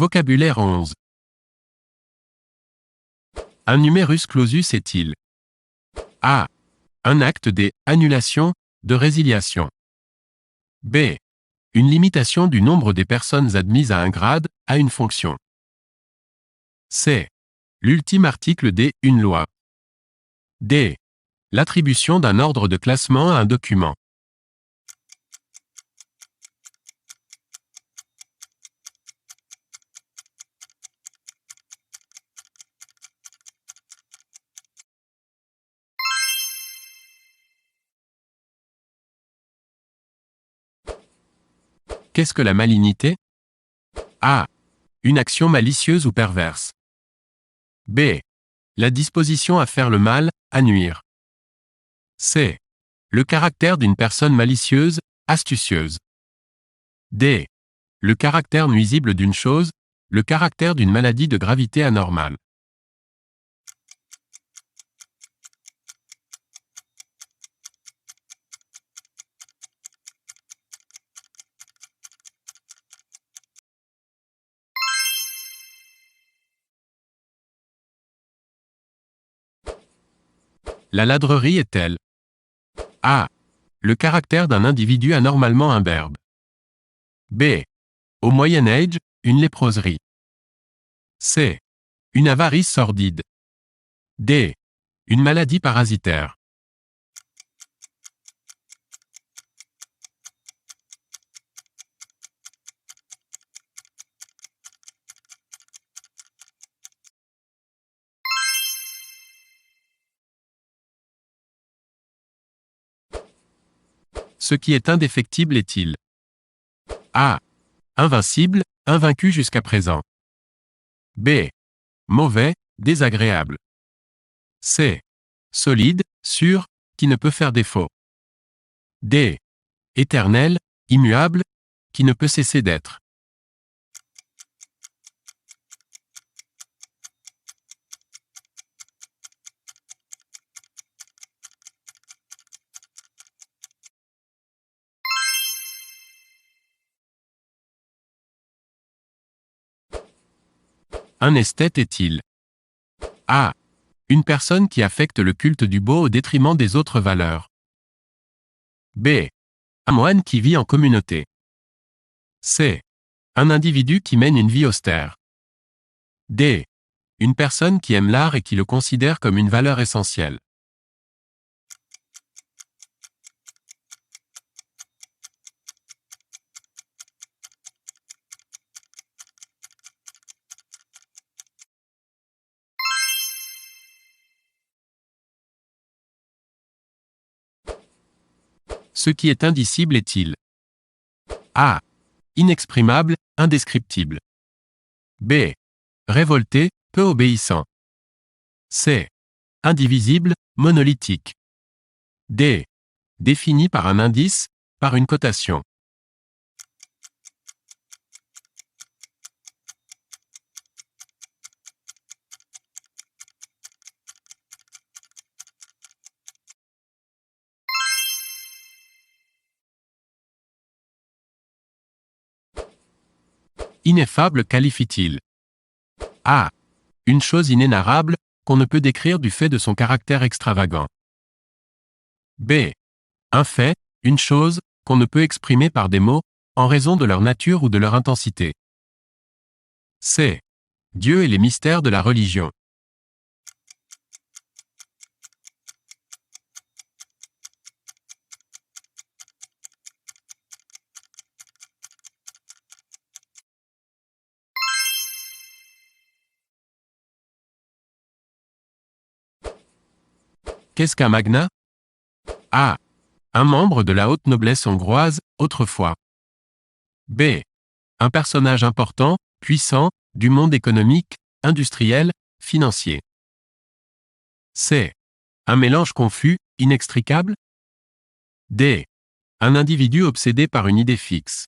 Vocabulaire 11. Un numerus clausus est-il A. Un acte des annulations, de résiliation. B. Une limitation du nombre des personnes admises à un grade, à une fonction. C. L'ultime article d'une loi. D. L'attribution d'un ordre de classement à un document. Qu'est-ce que la malignité? A. Une action malicieuse ou perverse. B. La disposition à faire le mal, à nuire. C. Le caractère d'une personne malicieuse, astucieuse. D. Le caractère nuisible d'une chose, le caractère d'une maladie de gravité anormale. La ladrerie est-elle A. Le caractère d'un individu anormalement imberbe. B. Au Moyen Âge, une léproserie. C. Une avarice sordide. D. Une maladie parasitaire. Ce qui est indéfectible est-il A. Invincible, invaincu jusqu'à présent. B. Mauvais, désagréable. C. Solide, sûr, qui ne peut faire défaut. D. Éternel, immuable, qui ne peut cesser d'être. Un esthète est-il A. Une personne qui affecte le culte du beau au détriment des autres valeurs. B. Un moine qui vit en communauté. C. Un individu qui mène une vie austère. D. Une personne qui aime l'art et qui le considère comme une valeur essentielle. Ce qui est indicible est-il A. Inexprimable, indescriptible. B. Révolté, peu obéissant. C. Indivisible, monolithique. D. Défini par un indice, par une cotation. Ineffable qualifie-t-il A. Une chose inénarrable, qu'on ne peut décrire du fait de son caractère extravagant. B. Un fait, une chose, qu'on ne peut exprimer par des mots, en raison de leur nature ou de leur intensité. C. Dieu et les mystères de la religion. Qu'est-ce qu'un magnat? A. Un membre de la haute noblesse hongroise, autrefois. B. Un personnage important, puissant, du monde économique, industriel, financier. C. Un mélange confus, inextricable. D. Un individu obsédé par une idée fixe.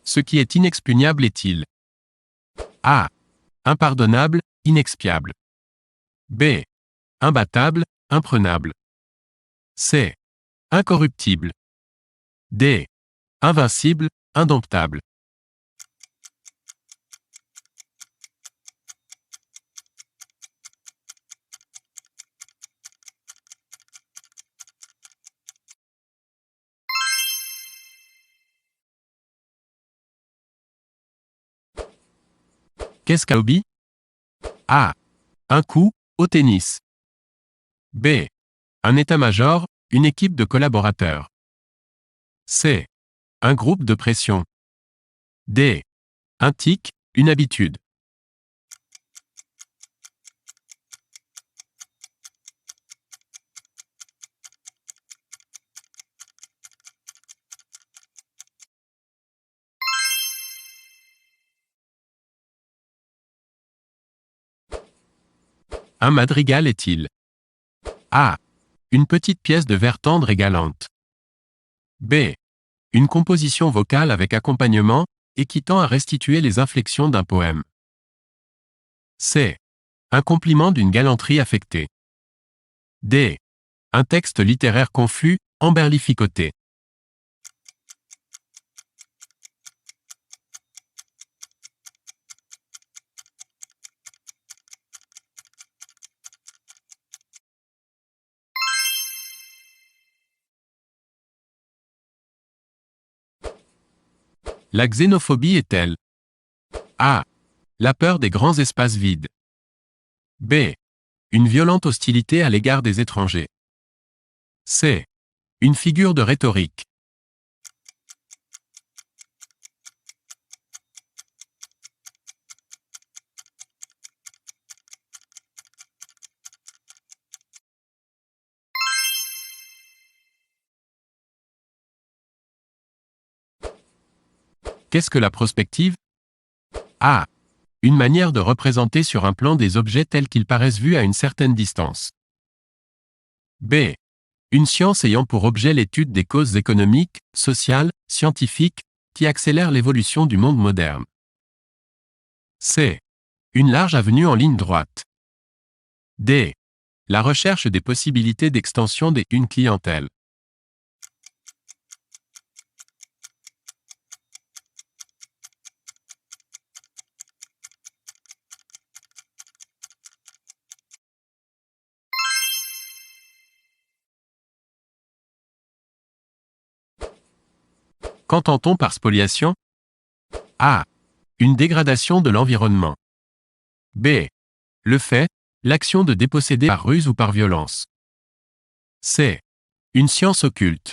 Ce qui est inexpugnable est-il A. Impardonnable, inexpiable. B. Imbattable, imprenable. C. Incorruptible. D. Invincible, indomptable. Qu'est-ce qu'un hobby? A. Un coup, au tennis. B. Un état-major, une équipe de collaborateurs. C. Un groupe de pression. D. Un tic, une habitude. Un madrigal est-il A. Une petite pièce de vers tendre et galante. B. Une composition vocale avec accompagnement et qui tend à restituer les inflexions d'un poème. C. Un compliment d'une galanterie affectée. D. Un texte littéraire confus, emberlificoté. La xénophobie est-elle A. La peur des grands espaces vides. B. Une violente hostilité à l'égard des étrangers. C. Une figure de rhétorique. Qu'est-ce que la prospective? A. Une manière de représenter sur un plan des objets tels qu'ils paraissent vus à une certaine distance. B. Une science ayant pour objet l'étude des causes économiques, sociales, scientifiques, qui accélèrent l'évolution du monde moderne. C. Une large avenue en ligne droite. D. La recherche des possibilités d'extension d'une clientèle. Qu'entend-on par spoliation? A. Une dégradation de l'environnement. B. Le fait, l'action de déposséder par ruse ou par violence. C. Une science occulte.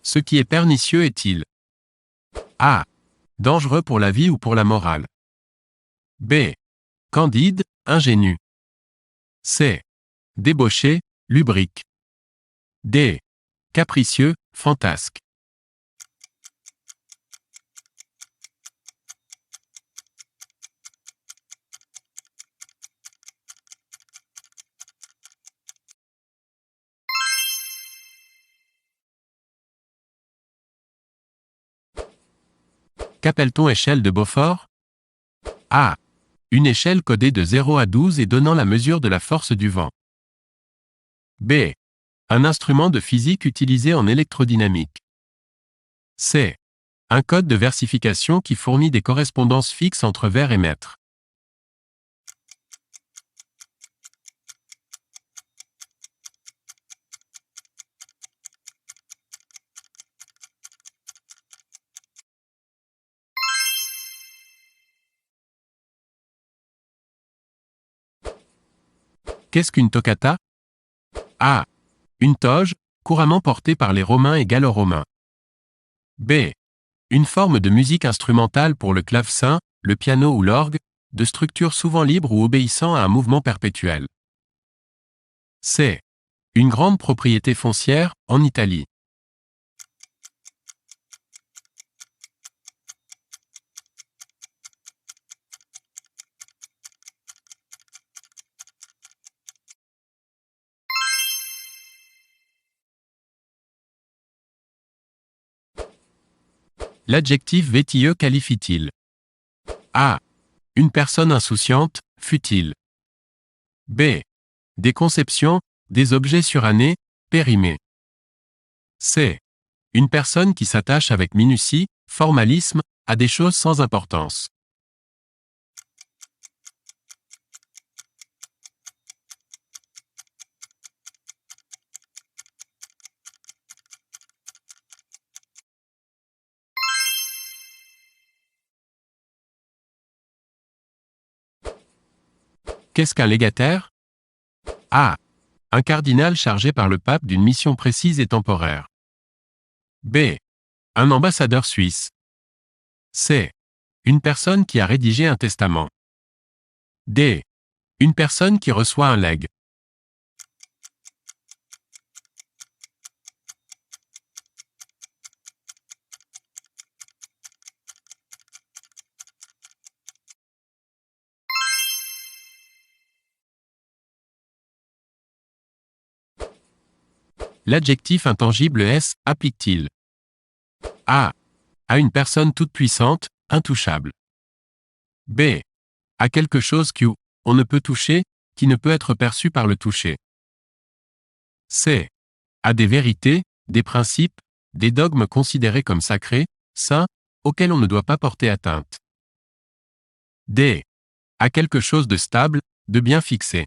Ce qui est pernicieux est-il A. Dangereux pour la vie ou pour la morale. B. Candide, ingénu. C. Débauché, lubrique. D. Capricieux, fantasque. Qu'appelle-t-on échelle de Beaufort? A. Une échelle codée de 0 à 12 et donnant la mesure de la force du vent. B. Un instrument de physique utilisé en électrodynamique. C. Un code de versification qui fournit des correspondances fixes entre vers et mètres. Qu'est-ce qu'une toccata? A. Une toge, couramment portée par les Romains et Gallo-romains. B. Une forme de musique instrumentale pour le clavecin, le piano ou l'orgue, de structure souvent libre ou obéissant à un mouvement perpétuel. C. Une grande propriété foncière, en Italie. L'adjectif vétilleux qualifie-t-il? A. Une personne insouciante, futile. B. Des conceptions, des objets surannés, périmés. C. Une personne qui s'attache avec minutie, formalisme, à des choses sans importance. Qu'est-ce qu'un légataire? A. Un cardinal chargé par le pape d'une mission précise et temporaire. B. Un ambassadeur suisse. C. Une personne qui a rédigé un testament. D. Une personne qui reçoit un legs. L'adjectif intangible S applique-t-il? A. À une personne toute puissante, intouchable. B. À quelque chose on ne peut toucher, qui ne peut être perçu par le toucher. C. À des vérités, des principes, des dogmes considérés comme sacrés, saints, auxquels on ne doit pas porter atteinte. D. À quelque chose de stable, de bien fixé.